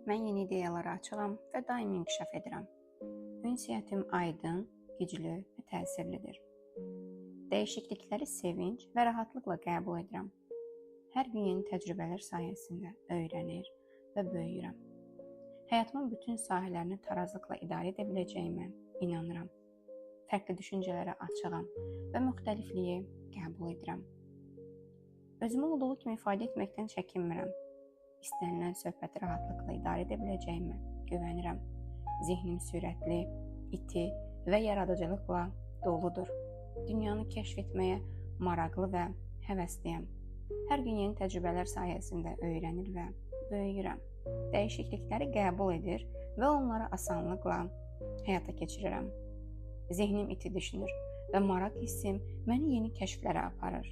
Mən yeni ideyalara açığam və daim inkişaf edirəm. Ünsiyyətim aydın, güclü və təsirlidir. Dəyişiklikləri sevinc və rahatlıqla qəbul edirəm. Hər gün yeni təcrübələr sayəsində öyrənir və böyüyürəm. Həyatımın bütün sahələrini tarazlıqla idarə edə biləcəyimə inanıram. Fərqli düşüncələrə açığam və müxtəlifliyi qəbul edirəm. Özümü olduğu kimi ifadə etməkdən çəkinmirəm. İstənilən söhbəti rahatlıqla idarə edə biləcəyimə güvənirəm. Zihnim sürətli, iti və yaradıcılıqla doludur. Dünyanı kəşf etməyə maraqlı və həvəsliyəm. Hər gün yeni təcrübələr sayəsində öyrənir və böyüyürəm. Dəyişiklikləri qəbul edir və onları asanlıqla həyata keçirirəm. Zihnim iti düşünür və maraq hissim məni yeni kəşflərə aparır.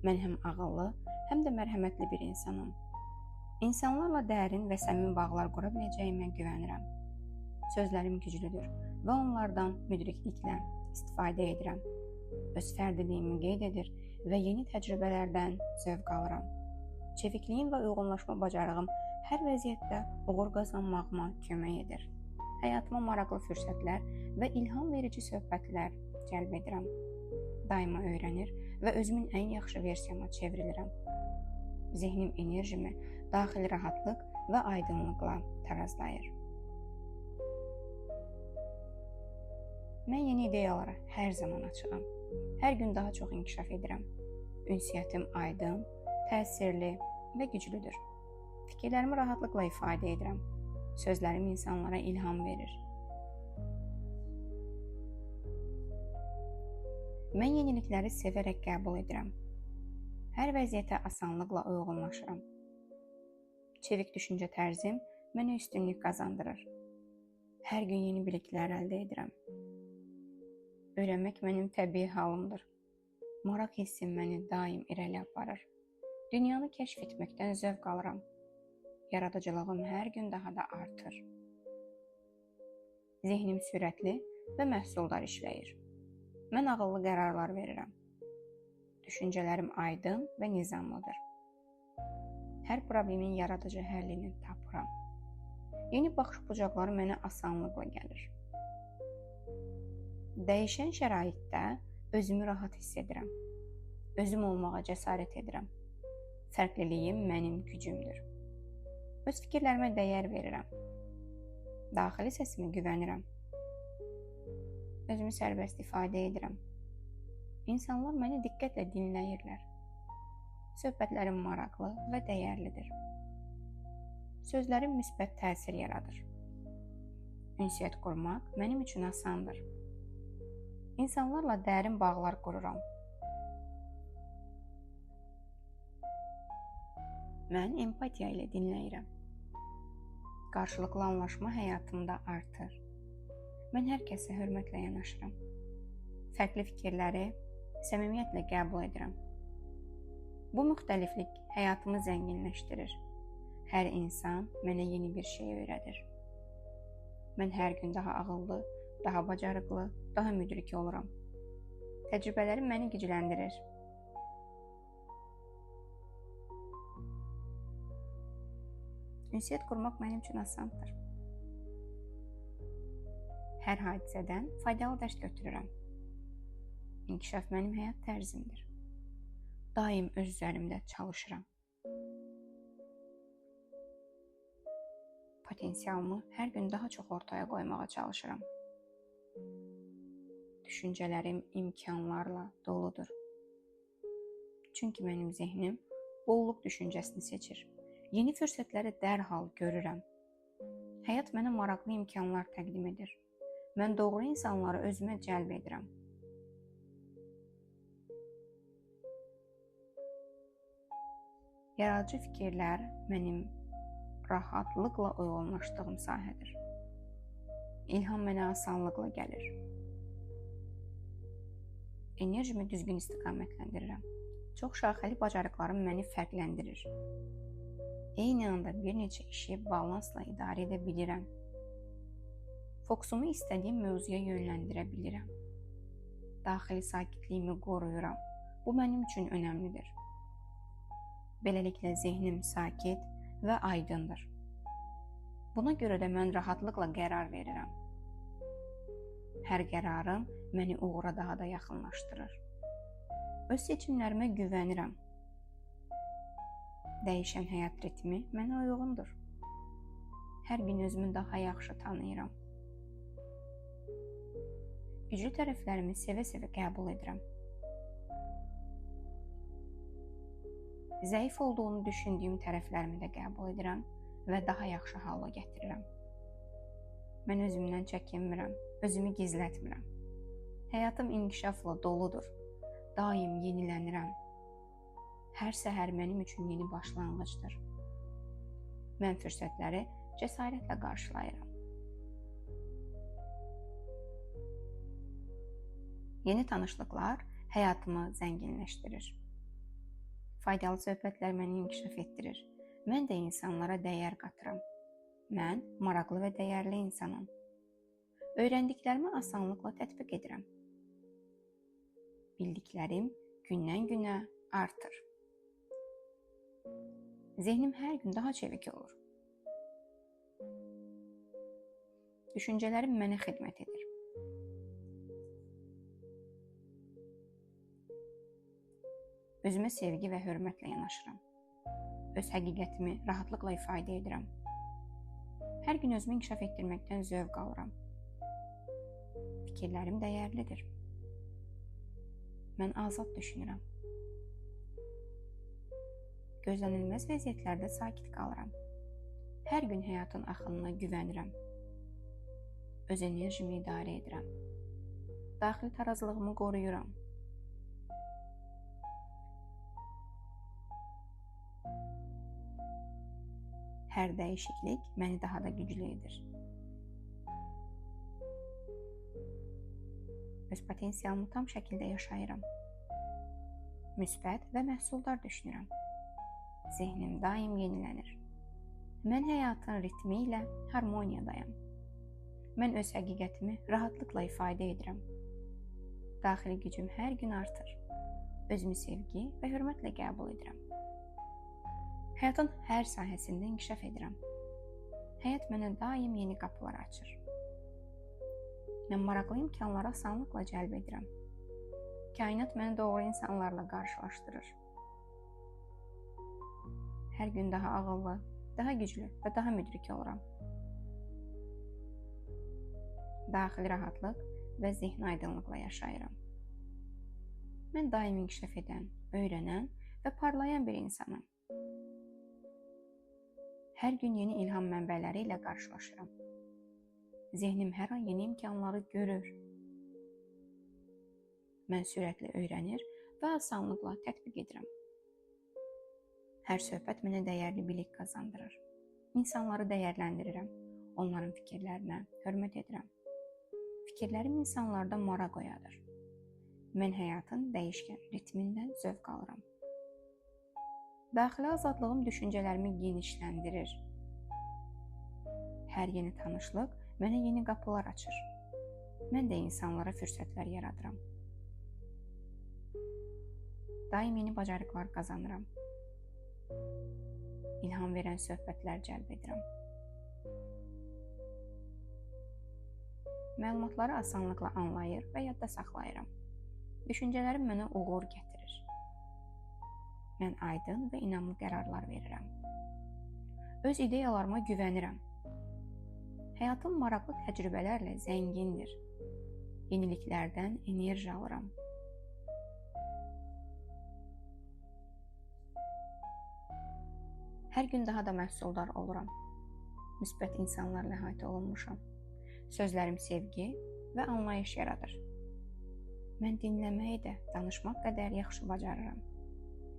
Mən həm ağıllı, həm də mərhəmətli bir insanam. İnsanlarla dərin və səmimi bağlar qura biləcəyimə güvənirəm. Sözlərim güclüdür və onlardan müdrikliklə istifadə edirəm. Öz fərdiliyimi qeyd edir və yeni təcrübələrdən zövq alıram. Çevikliyim və uyğunlaşma bacarığım hər vəziyyətdə uğur qazanmağıma kömək edir. Həyatıma maraqlı fürsətlər və ilham verici söhbətlər cəlb edirəm. Daima öyrənir və özümün ən yaxşı versiyama çevrilirəm. Zihnim enerjimi daxili rahatlıq və aydınlıqla tarazlayır. Mən yeni ideyalara hər zaman açığam. Hər gün daha çox inkişaf edirəm. Ünsiyyətim aydın, təsirli və güclüdür. Fikirlərimi rahatlıqla ifadə edirəm. Sözlərim insanlara ilham verir. Mən yenilikləri sevərək qəbul edirəm. Hər vəziyyətə asanlıqla uyğunlaşıram. Çevik düşüncə tərzim mənə üstünlük qazandırır. Hər gün yeni biliklər əldə edirəm. Öyrənmək mənim təbii halımdır. Maraq hissim məni daim irəli aparır. Dünyanı kəşf etməkdən zövq alıram. Yaradıcılığım hər gün daha da artır. Zihnim sürətli və məhsuldar işləyir. Mən ağıllı qərarlar verirəm. Düşüncələrim aydın və nizamlıdır. Hər problemin yaradıcı həllini tapıram. Yeni baxış bucaqları mənə asanlıqla gəlir. Dəyişən şəraitdə özümü rahat hiss edirəm. Özüm olmağa cəsarət edirəm. Fərqliliyim mənim gücümdür. Öz fikirlərimə dəyər verirəm. Daxili səsimə güvənirəm. Özümü sərbəst ifadə edirəm. İnsanlar məni diqqətlə dinləyirlər. Söhbətlərim maraqlı və dəyərlidir. Sözlərim müsbət təsir yaradır. Ünsiyyət qurmaq mənim üçün asandır. İnsanlarla dərin bağlar qururam. Mən empatiya ilə dinləyirəm. Qarşılıqlı anlaşma həyatımda artır. Mən hər kəsə hörmətlə yanaşıram. Fərqli fikirləri səmimiyyətlə qəbul edirəm. Bu müxtəliflik həyatımı zənginləşdirir. Hər insan mənə yeni bir şey öyrədir. Mən hər gün daha ağıllı, daha bacarıqlı, daha müdrik oluram. Təcrübələrim məni gücləndirir. Ünsiyyət qurmaq mənim üçün asandır. Hər hadisədən faydalı dərs götürürəm. İnkişaf mənim həyat tərzimdir. Daim öz üzərimdə çalışıram. Potensialımı hər gün daha çox ortaya qoymağa çalışıram. Düşüncələrim imkanlarla doludur. Çünki mənim zihnim bolluq düşüncəsini seçir. Yeni fürsətləri dərhal görürəm. Həyat mənə maraqlı imkanlar təqdim edir. Mən doğru insanları özümə cəlb edirəm. Yaradıcı fikirlər mənim rahatlıqla uyğunlaşdığım sahədir. İlham mənə asanlıqla gəlir. Enerjimi düzgün istiqamətləndirirəm. Çox şaxəli bacarıqlarım məni fərqləndirir. Eyni anda bir neçə işi balansla idarə edə bilirəm. Fokusumu istədiyim mövzuya yönləndirə bilirəm. Daxili sakitliyimi qoruyuram. Bu mənim üçün önəmlidir. Beləliklə zehnim sakit və aydındır. Buna görə də mən rahatlıqla qərar verirəm. Hər qərarım məni uğura daha da yaxınlaşdırır. Öz seçimlərimə güvənirəm. Dəyişən həyat ritmi mənə uyğundur. Hər gün özümü daha yaxşı tanıyıram. Güclü tərəflərimi sevə-sevə qəbul edirəm. Zəif olduğunu düşündüyüm tərəflərimi də qəbul edirəm və daha yaxşı hala gətirirəm. Mən özümdən çəkinmirəm, özümü gizlətmirəm. Həyatım inkişafla doludur. Daim yenilənirəm. Hər səhər mənim üçün yeni başlanğıcdır. Mən fürsətləri cəsarətlə qarşılayıram. Yeni tanışlıqlar həyatımı zənginləşdirir. Faydalı söhbətlər məni inkişaf etdirir. Mən də insanlara dəyər qatıram. Mən maraqlı və dəyərli insanam. Öyrəndiklərimi asanlıqla tətbiq edirəm. Bildiklərim gündən-günə artır. Zehnim hər gün daha çevik olur. Düşüncələrim mənə xidmət edir. Özümə sevgi və hörmətlə yanaşıram. Öz həqiqətimi rahatlıqla ifadə edirəm. Hər gün özümü inkişaf etdirməkdən zövq alıram. Fikirlərim dəyərlidir. Mən azad düşünürəm. Gözlənilməz vəziyyətlərdə sakit qalıram. Hər gün həyatın axınına güvənirəm. Öz enerjimi idarə edirəm. Daxili tarazlığımı qoruyuram. Hər dəyişiklik məni daha da güclü edir. Öz potensialımı tam şəkildə yaşayıram. Müsbət və məhsuldar düşünürəm. Zehnim daim yenilənir. Mən həyatın ritmi ilə harmoniyadayam. Mən öz həqiqətimi rahatlıqla ifadə edirəm. Daxili gücüm hər gün artır. Özümü sevgi və hörmətlə qəbul edirəm. Həyatın hər sahəsində inkişaf edirəm. Həyat mənə daim yeni qapılar açır. Mən maraqlı imkanlara asanlıqla cəlb edirəm. Kainat məni doğru insanlarla qarşılaşdırır. Hər gün daha ağıllı, daha güclü və daha müdrik oluram. Daxili rahatlıq və zehni aydınlıqla yaşayıram. Mən daim inkişaf edən, öyrənən və parlayan bir insanam. Hər gün yeni ilham mənbələri ilə qarşılaşıram. Zehnim hər an yeni imkanları görür. Mən sürətlə öyrənir və asanlıqla tətbiq edirəm. Hər söhbət mənə dəyərli bilik qazandırır. İnsanları dəyərləndirirəm. Onların fikirlərinə hörmət edirəm. Fikirlərim insanlarda maraq oyadır. Mən həyatın dəyişkən ritmindən zövq alıram. Daxili azadlığım düşüncələrimi genişləndirir. Hər yeni tanışlıq mənə yeni qapılar açır. Mən də insanlara fürsətlər yaradıram. Daim yeni bacarıqlar qazanıram. İlham verən söhbətlər cəlb edirəm. Məlumatları asanlıqla anlayır və yadda saxlayıram. Düşüncələrim mənə uğur gətirir. Mən aydın və inamlı qərarlar verirəm. Öz ideyalarıma güvənirəm. Həyatım maraqlı təcrübələrlə zəngindir. Yeniliklərdən enerji alıram. Hər gün daha da məhsuldar oluram. Müsbət insanlarla əhatə olunmuşam. Sözlərim sevgi və anlayış yaradır. Mən dinləməyi də danışmaq qədər yaxşı bacarıram.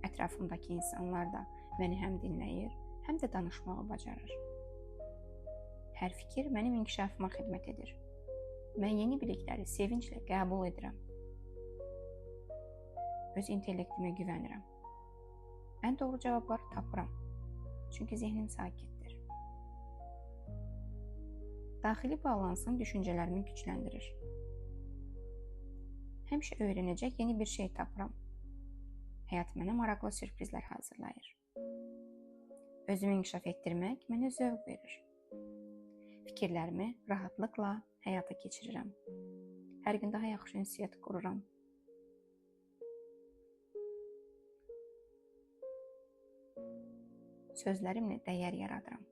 Ətrafımdakı insanlar da məni həm dinləyir, həm də danışmağı bacarır. Hər fikir mənim inkişafıma xidmət edir. Mən yeni bilikləri sevinclə qəbul edirəm. Öz intellektimə güvənirəm. Ən doğru cavabları tapıram. Çünki zehnim sakitdir. Daxili balansım düşüncələrimi gücləndirir. Həmişə öyrənəcək yeni bir şey tapıram. Həyat mənə maraqlı sürprizlər hazırlayır. Özümü inkişaf etdirmək mənə zövq verir. Fikirlərimi rahatlıqla həyata keçirirəm. Hər gün daha yaxşı ünsiyyət qururam. Sözlərimlə dəyər yaradıram.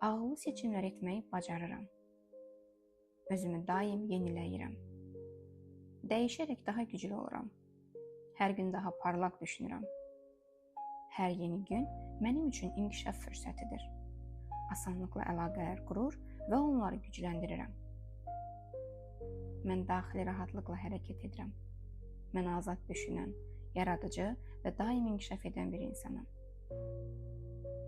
Ağıllı seçimlər etməyi bacarıram. Özümü daim yeniləyirəm. Dəyişərək daha güclü oluram. Hər gün daha parlaq düşünürəm. Hər yeni gün mənim üçün inkişaf fürsətidir. Asanlıqla əlaqələr qurur və onları gücləndirirəm. Mən daxili rahatlıqla hərəkət edirəm. Mən azad düşünən, yaradıcı və daim inkişaf edən bir insanım.